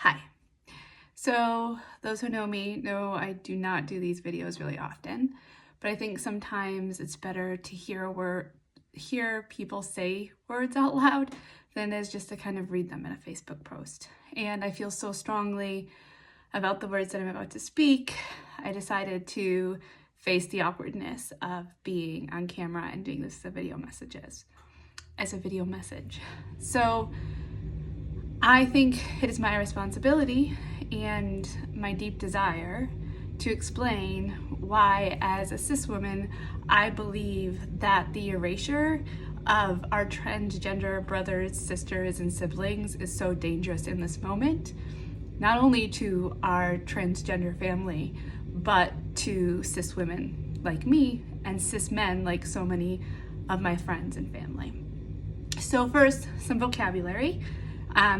Hi. So those who know me know I do not do these videos really often, but I think sometimes it's better to hear people say words out loud than it is just to kind of read them in a Facebook post. And I feel so strongly about the words that I'm about to speak, I decided to face the awkwardness of being on camera and doing this as a video message. So I think it is my responsibility and my deep desire to explain why, as a cis woman, I believe that the erasure of our transgender brothers, sisters, and siblings is so dangerous in this moment, not only to our transgender family, but to cis women like me and cis men like so many of my friends and family. So first, some vocabulary.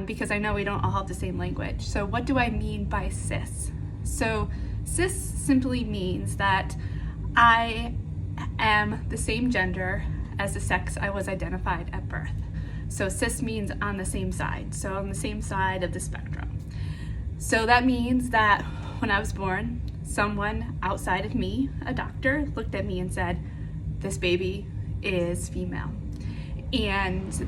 Because I know we don't all have the same language. So what do I mean by cis? So cis simply means that I am the same gender as the sex I was identified at birth. So cis means on the same side, so on the same side of the spectrum. So that means that when I was born, someone outside of me, a doctor, looked at me and said, this baby is female. And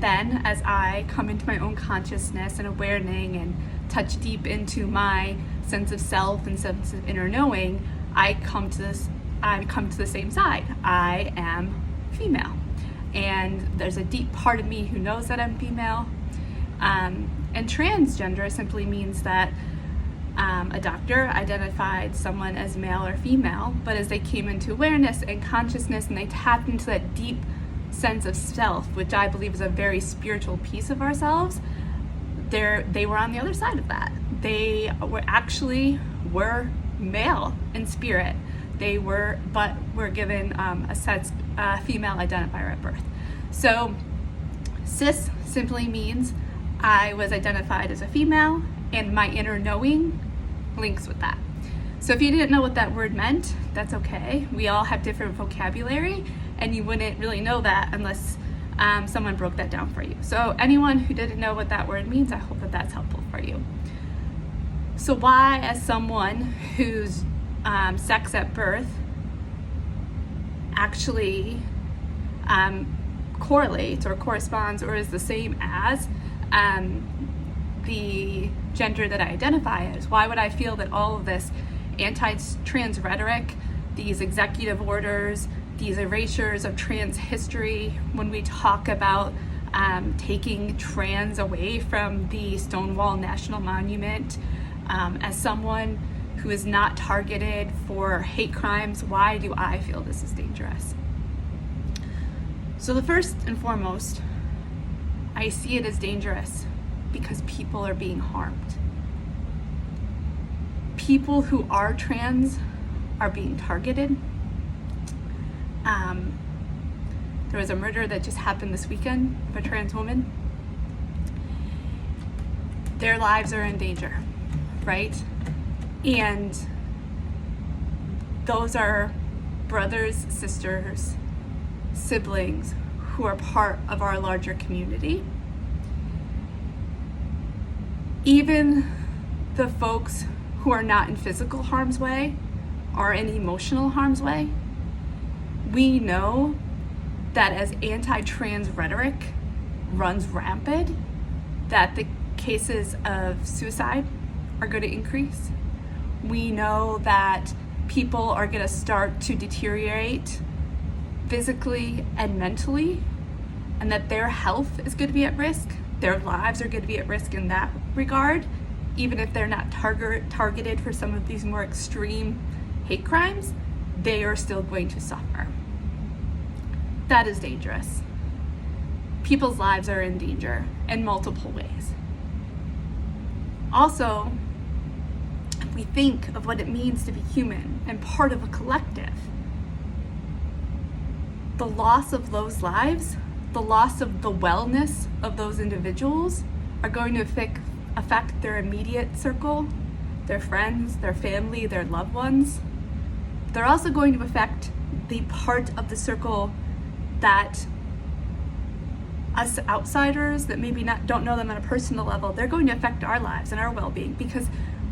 then as I come into my own consciousness and awarening and touch deep into my sense of self and sense of inner knowing, I come to the same side. I am female. And there's a deep part of me who knows that I'm female. And transgender simply means that a doctor identified someone as male or female, but as they came into awareness and consciousness and they tapped into that deep sense of self, which I believe is a very spiritual piece of ourselves, they were on the other side of that. They were male in spirit. But were given a female identifier at birth. So cis simply means I was identified as a female, and my inner knowing links with that. So if you didn't know what that word meant, that's okay. We all have different vocabulary, and you wouldn't really know that unless someone broke that down for you. So anyone who didn't know what that word means, I hope that that's helpful for you. So why, as someone whose sex at birth actually correlates or corresponds or is the same as the gender that I identify as, why would I feel that all of this anti-trans rhetoric, these executive orders, these erasures of trans history, when we talk about taking trans away from the Stonewall National Monument, as someone who is not targeted for hate crimes, why do I feel this is dangerous? So the first and foremost, I see it as dangerous because people are being harmed. People who are trans are being targeted. There was a murder that just happened this weekend of a trans woman. Their lives are in danger, right? And those are brothers, sisters, siblings who are part of our larger community. Even the folks who are not in physical harm's way are in emotional harm's way. We know that as anti-trans rhetoric runs rampant, that the cases of suicide are going to increase. We know that people are going to start to deteriorate physically and mentally, and that their health is going to be at risk. Their lives are going to be at risk in that regard, even if they're not targeted for some of these more extreme hate crimes, they are still going to suffer. That is dangerous. People's lives are in danger in multiple ways. Also, if we think of what it means to be human and part of a collective, the loss of those lives, the loss of the wellness of those individuals are going to affect their immediate circle, their friends, their family, their loved ones. They're also going to affect the part of the circle that us outsiders that maybe don't know them on a personal level, they're going to affect our lives and our well-being, because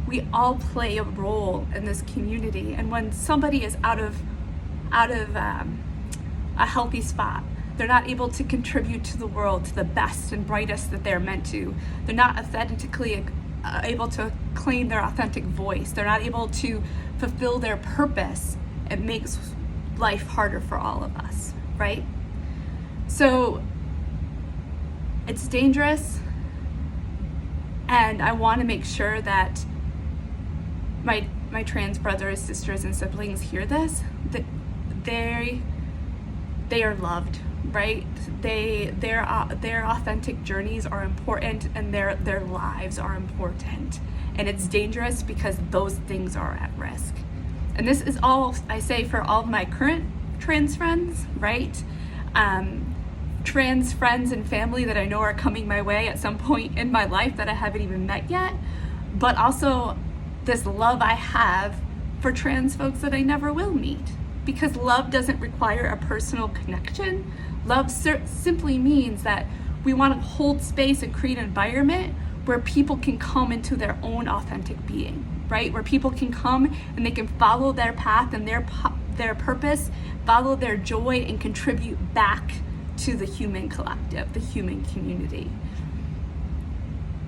we all play a role in this community. And when somebody is out of a healthy spot, they're not able to contribute to the world to the best and brightest that they're meant to. They're not authentically able to claim their authentic voice. They're not able to fulfill their purpose. It makes life harder for all of us, right? So it's dangerous, and I want to make sure that my trans brothers, sisters, and siblings hear this, that they are loved, right? Their authentic journeys are important, and their lives are important. And it's dangerous because those things are at risk. And this is all I say for all of my current trans friends, right? Trans friends and family that I know are coming my way at some point in my life that I haven't even met yet, but also this love I have for trans folks that I never will meet. Because love doesn't require a personal connection. Love simply means that we want to hold space and create an environment where people can come into their own authentic being, right? Where people can come and they can follow their path and their purpose, follow their joy, and contribute back to the human collective, the human community.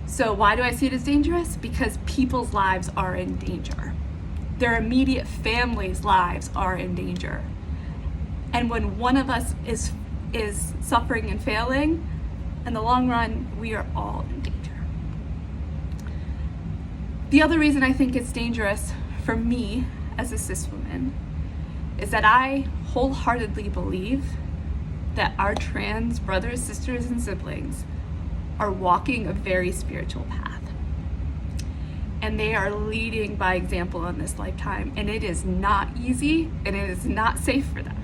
So why do I see it as dangerous? Because people's lives are in danger. Their immediate families' lives are in danger. And when one of us is suffering and failing, in the long run, we are all in danger. The other reason I think it's dangerous for me as a cis woman is that I wholeheartedly believe that our trans brothers, sisters, and siblings are walking a very spiritual path. And they are leading by example in this lifetime. And it is not easy, and it is not safe for them.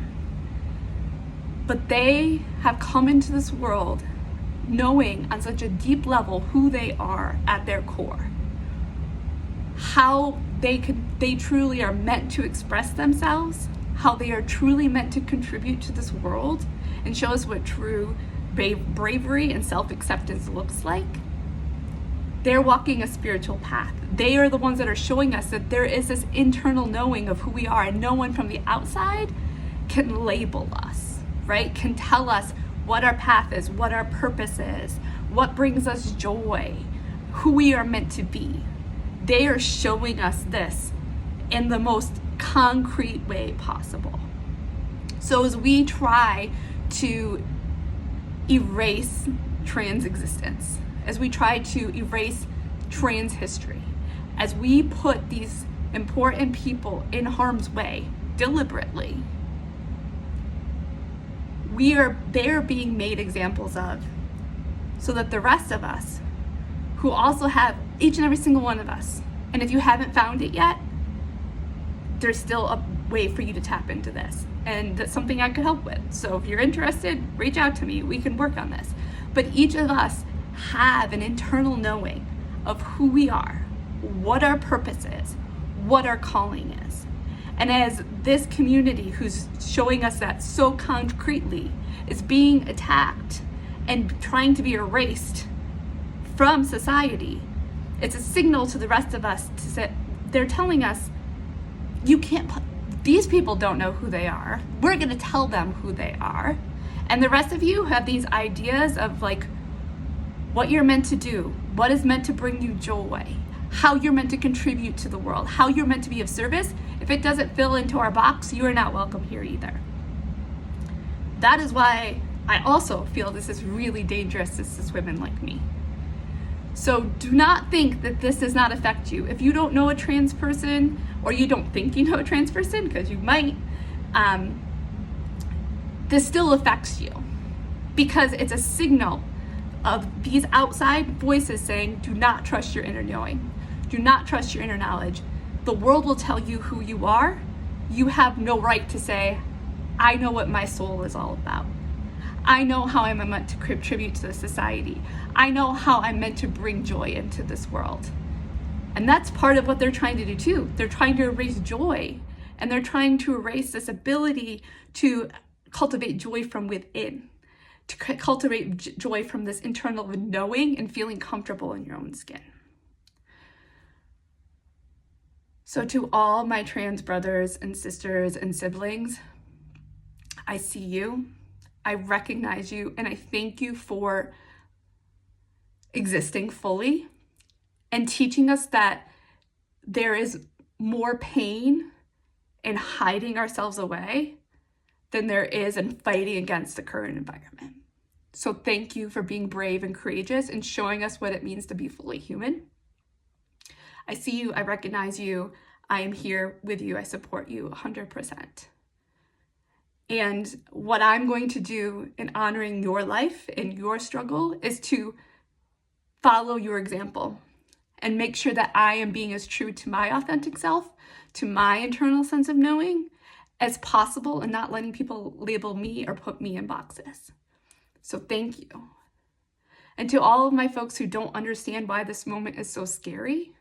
But they have come into this world knowing on such a deep level who they are at their core. How they truly are meant to express themselves, how they are truly meant to contribute to this world and show us what true bravery and self-acceptance looks like. They're walking a spiritual path. They are the ones that are showing us that there is this internal knowing of who we are, and no one from the outside can label us, right? Can tell us what our path is, what our purpose is, what brings us joy, who we are meant to be. They are showing us this in the most concrete way possible. So as we try to erase trans existence, as we try to erase trans history, as we put these important people in harm's way deliberately, they're being made examples of, so that the rest of us who also have, each and every single one of us, and if you haven't found it yet, there's still a way for you to tap into this, and that's something I could help with. So if you're interested, reach out to me, we can work on this. But each of us have an internal knowing of who we are, what our purpose is, what our calling is. And as this community who's showing us that so concretely is being attacked and trying to be erased from society, it's a signal to the rest of us to say, they're telling us, you can't, these people don't know who they are. We're gonna tell them who they are. And the rest of you have these ideas of like what you're meant to do, what is meant to bring you joy, how you're meant to contribute to the world, how you're meant to be of service. If it doesn't fill into our box, you are not welcome here either. That is why I also feel this is really dangerous to cis women like me. So do not think that this does not affect you. If you don't know a trans person, or you don't think you know a trans person, because you might, this still affects you, because it's a signal of these outside voices saying, do not trust your inner knowing. Do not trust your inner knowledge. The world will tell you who you are. You have no right to say, I know what my soul is all about. I know how I'm meant to contribute to the society. I know how I'm meant to bring joy into this world. And that's part of what they're trying to do too. They're trying to erase joy, and they're trying to erase this ability to cultivate joy from within, to cultivate joy from this internal knowing and feeling comfortable in your own skin. So to all my trans brothers and sisters and siblings, I see you, I recognize you, and I thank you for existing fully and teaching us that there is more pain in hiding ourselves away than there is in fighting against the current environment. So thank you for being brave and courageous and showing us what it means to be fully human. I see you, I recognize you, I am here with you, I support you 100%. And what I'm going to do in honoring your life and your struggle is to follow your example and make sure that I am being as true to my authentic self, to my internal sense of knowing as possible, and not letting people label me or put me in boxes. So thank you. And to all of my folks who don't understand why this moment is so scary,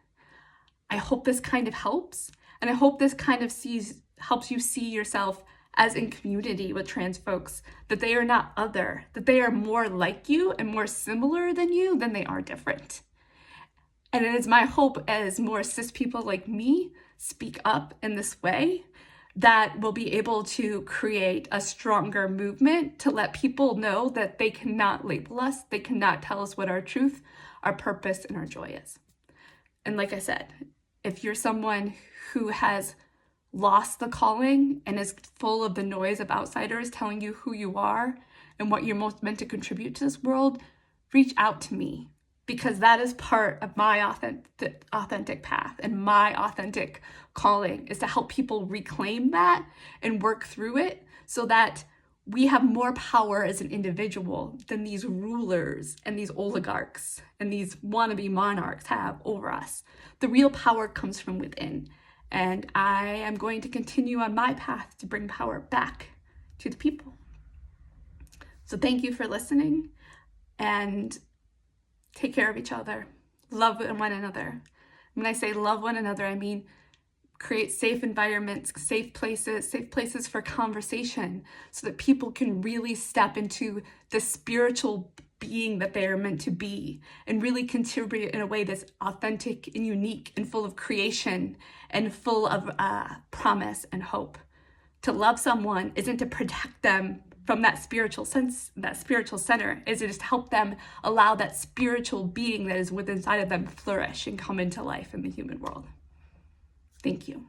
I hope this kind of helps. And I hope this kind of helps you see yourself as in community with trans folks, that they are not other, that they are more like you and more similar than you than they are different. And it is my hope as more cis people like me speak up in this way that we'll be able to create a stronger movement to let people know that they cannot label us, they cannot tell us what our truth, our purpose, and our joy is. And like I said, if you're someone who has lost the calling and is full of the noise of outsiders telling you who you are and what you're most meant to contribute to this world, reach out to me, because that is part of my authentic path, and my authentic calling is to help people reclaim that and work through it so that we have more power as an individual than these rulers and these oligarchs and these wannabe monarchs have over us. The real power comes from within. And I am going to continue on my path to bring power back to the people. So thank you for listening, and take care of each other. Love one another. When I say love one another, I mean create safe environments, safe places for conversation so that people can really step into the spiritual being that they are meant to be and really contribute in a way that's authentic and unique and full of creation and full of promise and hope. To love someone isn't to protect them from that spiritual sense, that spiritual center, is to just help them allow that spiritual being that is within inside of them flourish and come into life in the human world. Thank you.